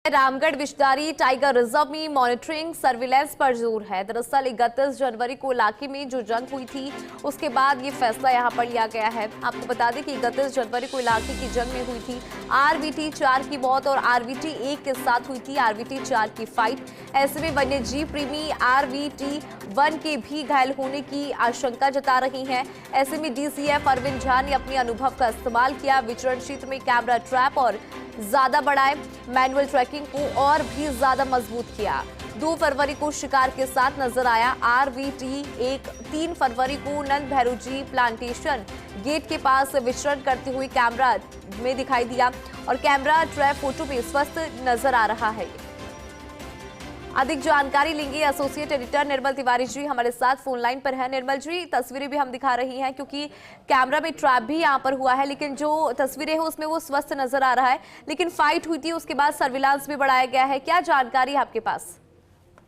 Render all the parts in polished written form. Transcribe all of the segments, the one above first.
Ramgarh Vishdhari tiger reserve में monitoring surveillance पर जोर है। दरअसल 31 जनवरी को इलाके में जो जंग हुई थी उसके बाद ये फैसला यहां पर लिया गया है। आपको बता दें कि 31 जनवरी को इलाके की जंग में हुई थी आरवीटी 4 की मौत और आरवीटी 1 के साथ हुई थी आरवीटी 4 की फाइट। ऐसे में वन्य जीव प्रेमी आरवीटी 1 के भी घायल होने की आशंका जता रही हैं। ऐसे में डीसीएफ अरविंद झा ने अपने अनुभव का इस्तेमाल किया, विचरण क्षेत्र में कैमरा ट्रैप और ज्यादा बढ़ाए, मैनुअल ट्रैकिंग को और भी ज्यादा मजबूत किया। 2 फरवरी को शिकार के साथ नजर आया आरवीटी 1। 3 फरवरी को नंद भैरूजी प्लांटेशन गेट के पास विचरण करते हुए कैमरा में दिखाई दिया और कैमरा ट्रैप फोटो भी स्वस्थ नजर आ रहा है। अधिक जानकारी लेंगे, एसोसिएट एडिटर निर्मल तिवारी जी हमारे साथ फोन लाइन पर है। निर्मल जी, तस्वीरें भी हम दिखा रही हैं क्योंकि कैमरा में ट्रैप भी यहां पर हुआ है, लेकिन जो तस्वीरें हैं उसमें वो स्वस्थ नजर आ रहा है। लेकिन फाइट हुई थी, उसके बाद सर्विलांस भी बढ़ाया गया है। क्या जानकारी है आपके पास?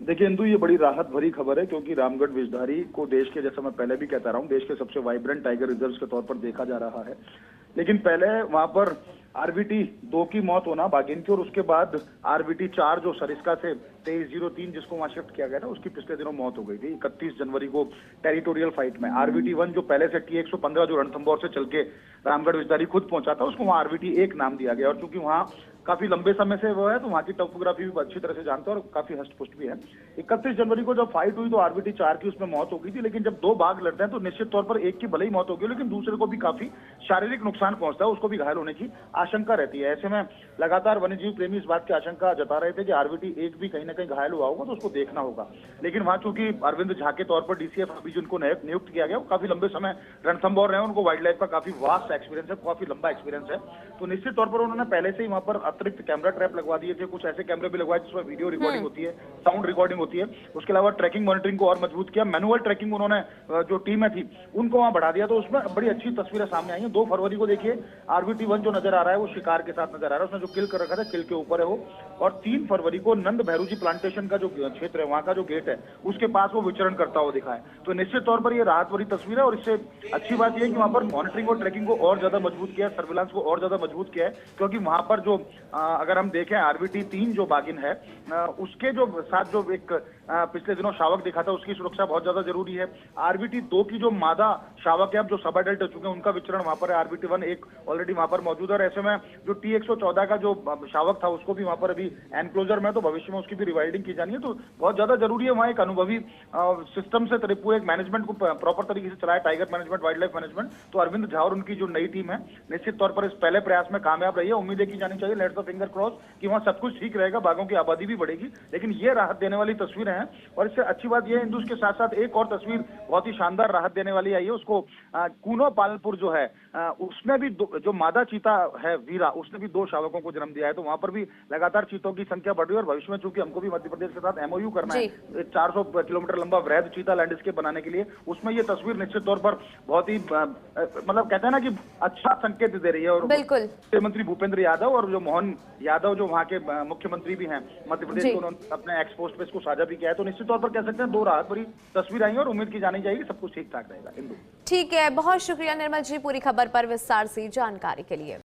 देखिए इंदु, ये बड़ी राहत भरी खबर है क्योंकि रामगढ़ विषधारी को देश के, जैसा मैं पहले भी कहता रहा हूँ, देश के सबसे वाइब्रेंट टाइगर रिजर्व के तौर पर देखा जा रहा है। लेकिन पहले वहां पर आरवीटी 2 की मौत होना बाघिन की, और उसके बाद आरवीटी 4 जो सरिस्का से 2303 जिसको वहां शिफ्ट किया गया था, उसकी पिछले दिनों मौत हो गई थी 31 जनवरी को टेरिटोरियल फाइट में। आरवीटी 1 जो पहले से T115 जो रणथंभौर से चल के रामगढ़ विषधारी खुद पहुंचा था, उसको वहां आरवीटी 1 नाम दिया गया। और चूंकि वहां काफी लंबे समय से वो है तो वहां की टोपोग्राफी भी अच्छी तरह से जानते हैं और काफी हष्टपुष्ट भी है। 31 जनवरी को जब फाइट हुई तो आरवीटी 4 की उसमें मौत हो गई थी, लेकिन जब 2 बाघ लड़ते हैं तो निश्चित तौर पर एक की भले ही मौत होगी, लेकिन दूसरे को भी काफी शारीरिक नुकसान पहुंचता है, उसको भी घायल होने की आशंका रहती है। ऐसे में लगातार वन्यजीव प्रेमी इस बात की आशंका जता रहे थे कि आरवीटी 1 भी कहीं ना कहीं घायल हुआ होगा तो उसको देखना होगा। लेकिन वहां चूंकि अरविंद झा के तौर पर डीसीएफ अभी जिनको नियुक्त किया गया, वो काफी लंबे समय रणथंभौर रहे हैं, उनको वाइल्ड लाइफ का काफी वास्ट एक्सपीरियंस है, काफी लंबा एक्सपीरियंस है, तो निश्चित तौर पर उन्होंने पहले से ही वहां पर अतिरिक्त कैमरा ट्रैप लगवा दिए थे। कुछ ऐसे कैमरे भी लगवाए जिसमें वीडियो रिकॉर्डिंग होती है, साउंड रिकॉर्डिंग होती है। उसके अलावा ट्रैकिंग मॉनिटरिंग को और मजबूत किया। मैनुअल ट्रैकिंग उन्होंने जो टीमें थी उनको वहां बढ़ा दिया, तो उसमें बड़ी अच्छी तस्वीरें सामने आई हैं। 2 फरवरी को देखिए आरवीटी 1 जो नजर आ रहा है वो शिकार के साथ नजर आ रहा है, उसने जो किल कर रखा था किल के ऊपर है वो। और 3 फरवरी को नंद भैरूजी प्लांटेशन का जो क्षेत्र है, वहां का जो गेट है, उसके पास वो विचरण करता हुआ दिखा है। तो निश्चित तौर पर ये राहत भरी तस्वीर है और इससे अच्छी बात यह है कि वहां पर मॉनिटरिंग और ट्रैकिंग को और ज्यादा मजबूत किया है, सर्विलांस को और ज्यादा मजबूत किया है, क्योंकि वहां पर जो अगर हम देखें आरवीटी 3 जो बाघिन है उसके जो साथ जो एक पिछले दिनों शावक दिखा था, उसकी सुरक्षा बहुत ज्यादा जरूरी है। आरवीटी 2 की जो मादा शावक है, अब जो सब एडल्ट हो चुके हैं, उनका विचरण वहां पर है। आरवीटी 1 एक ऑलरेडी वहां पर मौजूद है और ऐसे में जो T114 का जो शावक था उसको भी वहां पर अभी एनक्लोजर में, तो भविष्य में उसकी भी रिवाइल्डिंग की जानी है। तो बहुत ज्यादा जरूरी है वहां एक अनुभवी सिस्टम से पूरे एक मैनेजमेंट को प्रॉपर तरीके से चलाए, tiger management, wild life management. तो अरविंद झा और उनकी जो नई टीम है निश्चित तौर पर इस पहले प्रयास में कामयाब रही है। उम्मीदें की जानी चाहिए, लेट्स द फिंगर क्रॉस, कि वहां सब कुछ ठीक रहेगा, बाघों की आबादी भी बढ़ेगी। लेकिन ये राहत देने वाली तस्वीरें हैं और इससे अच्छी बात यह है हिंदू के साथ साथ एक और तस्वीर बहुत ही शानदार राहत देने वाली आई है। उसको कूनो पालनपुर जो है उसमें भी जो मादा चीता है वीरा, उसने भी 2 शावकों को जन्म दिया है। तो वहां पर भी लगातार चीतों की संख्या बढ़ रही है और भविष्य में चूंकि हमको भी मध्य प्रदेश के साथ एमओयू करना है 400 किलोमीटर लंबा वृहद चीता लैंडस्केप बनाने के लिए, उसमें ये तस्वीर निश्चित तौर पर बहुत ही मतलब कहते हैं ना कि अच्छा संकेत दे रही है। और मुख्यमंत्री भूपेंद्र यादव और जो मोहन यादव जो वहां के मुख्यमंत्री भी हैं मध्य प्रदेश को, उन्होंने अपने एक्स पोस्ट पे इसको साझा भी किया है। तो निश्चित तौर पर कह सकते हैं 2 राहत भरी तस्वीर आई है और उम्मीद की जानी चाहिए सब कुछ ठीक ठाक रहेगा। ठीक है, बहुत शुक्रिया निर्मल जी पूरी खबर पर विस्तार से जानकारी के लिए।